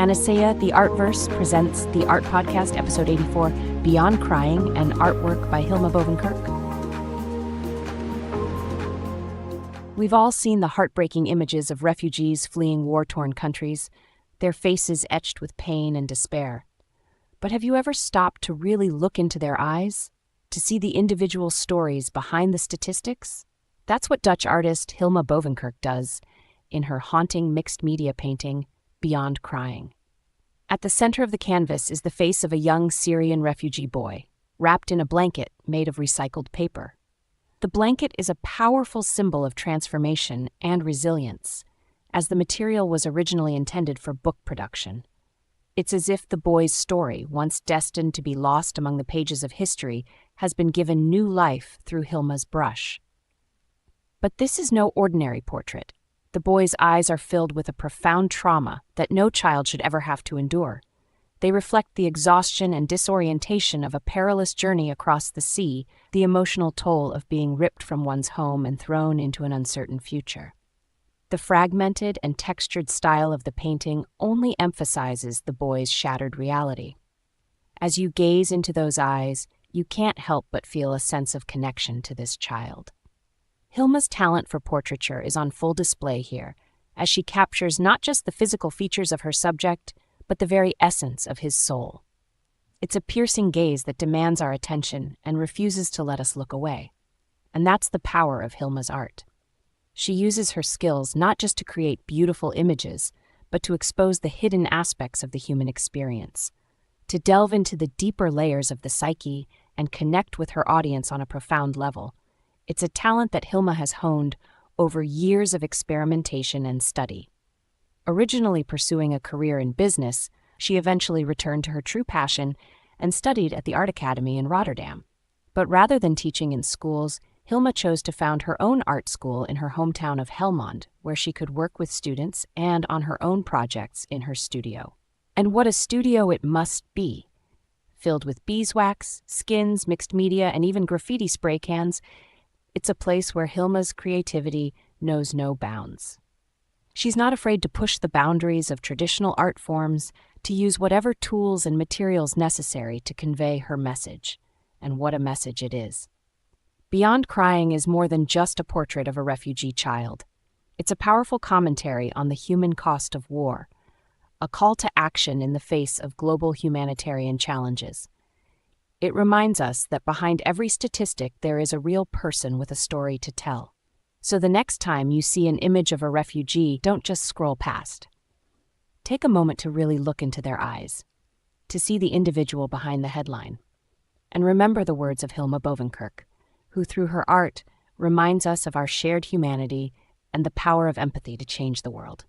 Anastasia, the Artverse, presents the Art Podcast, Episode 84, Beyond Crying, and artwork by Hilma Bovenkirk. We've all seen the heartbreaking images of refugees fleeing war-torn countries, their faces etched with pain and despair. But have you ever stopped to really look into their eyes? To see the individual stories behind the statistics? That's what Dutch artist Hilma Bovenkirk does in her haunting mixed-media painting, Beyond Crying. At the center of the canvas is the face of a young Syrian refugee boy, wrapped in a blanket made of recycled paper. The blanket is a powerful symbol of transformation and resilience, as the material was originally intended for book production. It's as if the boy's story, once destined to be lost among the pages of history, has been given new life through Hilma's brush. But this is no ordinary portrait. The boy's eyes are filled with a profound trauma that no child should ever have to endure. They reflect the exhaustion and disorientation of a perilous journey across the sea, the emotional toll of being ripped from one's home and thrown into an uncertain future. The fragmented and textured style of the painting only emphasizes the boy's shattered reality. As you gaze into those eyes, you can't help but feel a sense of connection to this child. Hilma's talent for portraiture is on full display here, as she captures not just the physical features of her subject, but the very essence of his soul. It's a piercing gaze that demands our attention and refuses to let us look away. And that's the power of Hilma's art. She uses her skills not just to create beautiful images, but to expose the hidden aspects of the human experience, to delve into the deeper layers of the psyche and connect with her audience on a profound level. It's a talent that Hilma has honed over years of experimentation and study. Originally pursuing a career in business, she eventually returned to her true passion and studied at the Art Academy in Rotterdam. But rather than teaching in schools, Hilma chose to found her own art school in her hometown of Helmond, where she could work with students and on her own projects in her studio. And what a studio it must be! Filled with beeswax, skins, mixed media, and even graffiti spray cans, it's a place where Hilma's creativity knows no bounds. She's not afraid to push the boundaries of traditional art forms, to use whatever tools and materials necessary to convey her message. And what a message it is. Beyond Crying is more than just a portrait of a refugee child. It's a powerful commentary on the human cost of war, a call to action in the face of global humanitarian challenges. It reminds us that behind every statistic there is a real person with a story to tell. So the next time you see an image of a refugee, don't just scroll past. Take a moment to really look into their eyes, to see the individual behind the headline. And remember the words of Hilma Bovenkirk, who through her art reminds us of our shared humanity and the power of empathy to change the world.